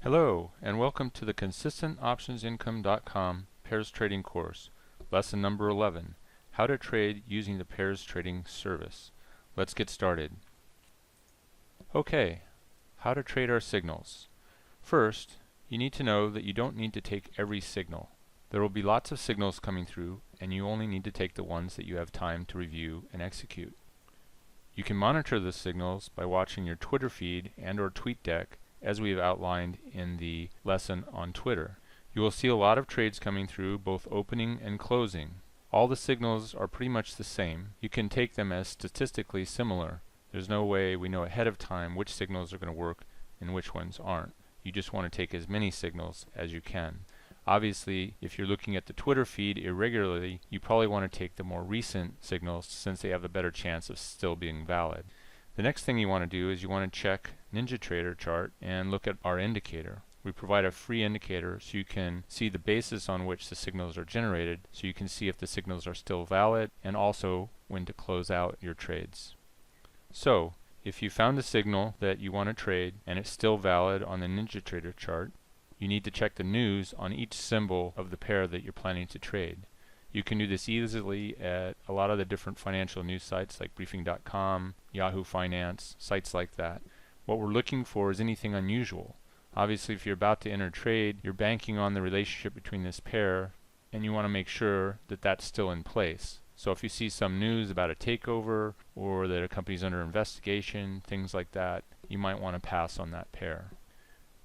Hello, and welcome to the ConsistentOptionsIncome.com Pairs Trading course, lesson number 11, How to Trade Using the Pairs Trading Service. Let's get started. Okay, how to trade our signals. First, you need to know that you don't need to take every signal. There will be lots of signals coming through, and you only need to take the ones that you have time to review and execute. You can monitor the signals by watching your Twitter feed and/or TweetDeck, as we have outlined in the lesson on Twitter. You will see a lot of trades coming through, both opening and closing. All the signals are pretty much the same. You can take them as statistically similar. There's no way we know ahead of time which signals are going to work and which ones aren't. You just want to take as many signals as you can. Obviously, if you're looking at the Twitter feed irregularly, you probably want to take the more recent signals since they have a better chance of still being valid. The next thing you want to do is you want to check NinjaTrader chart and look at our indicator. We provide a free indicator so you can see the basis on which the signals are generated, so you can see if the signals are still valid and also when to close out your trades. So, if you found a signal that you want to trade and it's still valid on the NinjaTrader chart, you need to check the news on each symbol of the pair that you're planning to trade. You can do this easily at a lot of the different financial news sites like Briefing.com, Yahoo Finance, sites like that. What we're looking for is anything unusual. Obviously, if you're about to enter a trade, you're banking on the relationship between this pair, and you want to make sure that that's still in place. So if you see some news about a takeover or that a company's under investigation, things like that, you might want to pass on that pair.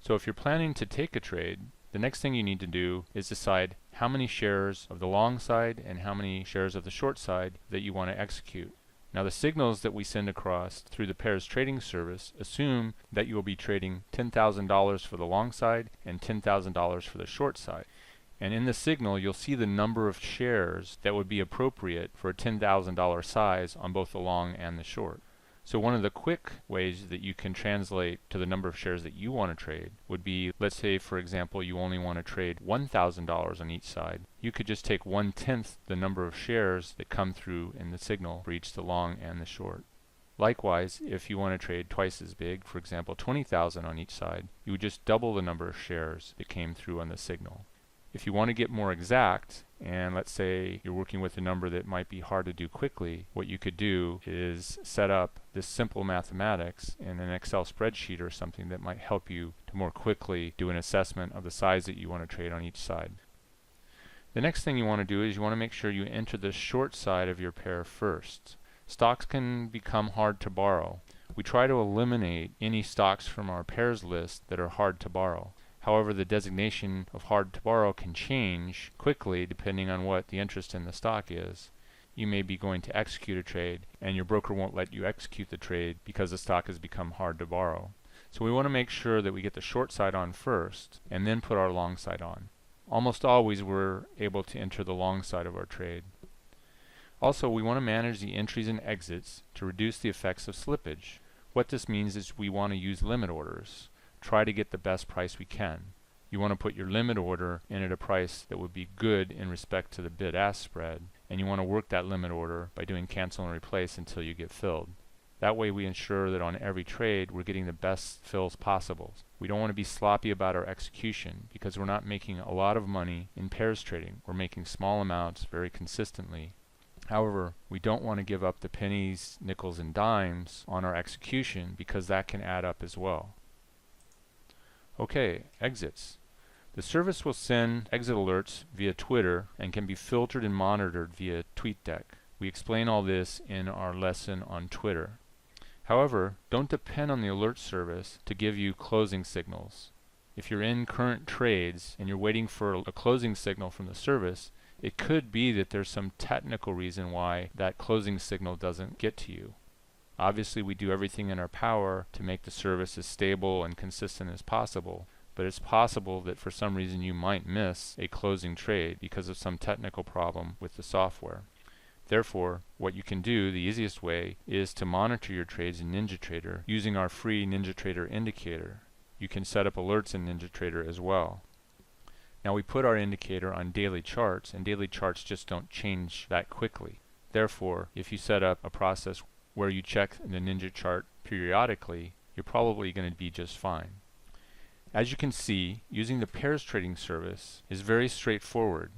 So if you're planning to take a trade, the next thing you need to do is decide how many shares of the long side and how many shares of the short side that you want to execute. Now the signals that we send across through the pairs trading service assume that you will be trading $10,000 for the long side and $10,000 for the short side. And in the signal you'll see the number of shares that would be appropriate for a $10,000 size on both the long and the short. So one of the quick ways that you can translate to the number of shares that you want to trade would be, let's say for example you only want to trade $1,000 on each side. You could just take 1/10 the number of shares that come through in the signal for each the long and the short. Likewise, if you want to trade twice as big, for example 20,000 on each side, you would just double the number of shares that came through on the signal. If you want to get more exact, and let's say you're working with a number that might be hard to do quickly, what you could do is set up this simple mathematics in an Excel spreadsheet or something that might help you to more quickly do an assessment of the size that you want to trade on each side. The next thing you want to do is you want to make sure you enter the short side of your pair first. Stocks can become hard to borrow. We try to eliminate any stocks from our pairs list that are hard to borrow. However, the designation of hard to borrow can change quickly depending on what the interest in the stock is. You may be going to execute a trade and your broker won't let you execute the trade because the stock has become hard to borrow. So we want to make sure that we get the short side on first and then put our long side on. Almost always we're able to enter the long side of our trade. Also, we want to manage the entries and exits to reduce the effects of slippage. What this means is we want to use limit orders. Try to get the best price we can. You want to put your limit order in at a price that would be good in respect to the bid-ask spread, and you want to work that limit order by doing cancel and replace until you get filled. That way we ensure that on every trade we're getting the best fills possible. We don't want to be sloppy about our execution because we're not making a lot of money in pairs trading. We're making small amounts very consistently. However, we don't want to give up the pennies, nickels, and dimes on our execution because that can add up as well. Okay, exits. The service will send exit alerts via Twitter and can be filtered and monitored via TweetDeck. We explain all this in our lesson on Twitter. However, don't depend on the alert service to give you closing signals. If you're in current trades and you're waiting for a closing signal from the service, it could be that there's some technical reason why that closing signal doesn't get to you. Obviously, we do everything in our power to make the service as stable and consistent as possible, but it's possible that for some reason you might miss a closing trade because of some technical problem with the software. Therefore, what you can do, the easiest way, is to monitor your trades in NinjaTrader using our free NinjaTrader indicator. You can set up alerts in NinjaTrader as well. Now we put our indicator on daily charts, and daily charts just don't change that quickly. Therefore, if you set up a process where you check the Ninja chart periodically, you're probably going to be just fine. As you can see, using the pairs trading service is very straightforward.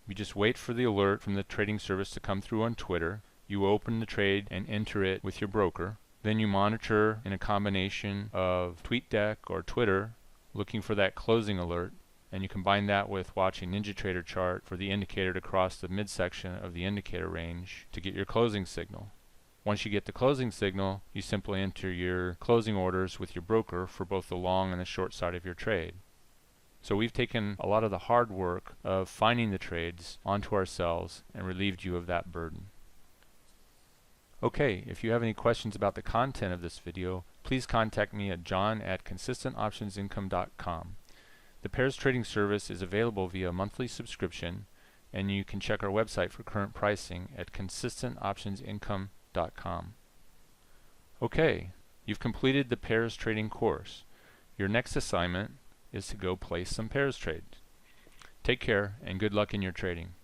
You just wait for the alert from the trading service to come through on Twitter. You open the trade and enter it with your broker. Then you monitor in a combination of TweetDeck or Twitter, looking for that closing alert, and you combine that with watching NinjaTrader chart for the indicator to cross the midsection of the indicator range to get your closing signal. Once you get the closing signal, you simply enter your closing orders with your broker for both the long and the short side of your trade. So we've taken a lot of the hard work of finding the trades onto ourselves and relieved you of that burden. Okay, if you have any questions about the content of this video, please contact me at john@consistentoptionsincome.com. The pairs trading service is available via monthly subscription, and you can check our website for current pricing at consistentoptionsincome.com. Okay, you've completed the pairs trading course. Your next assignment is to go place some pairs trades. Take care and good luck in your trading.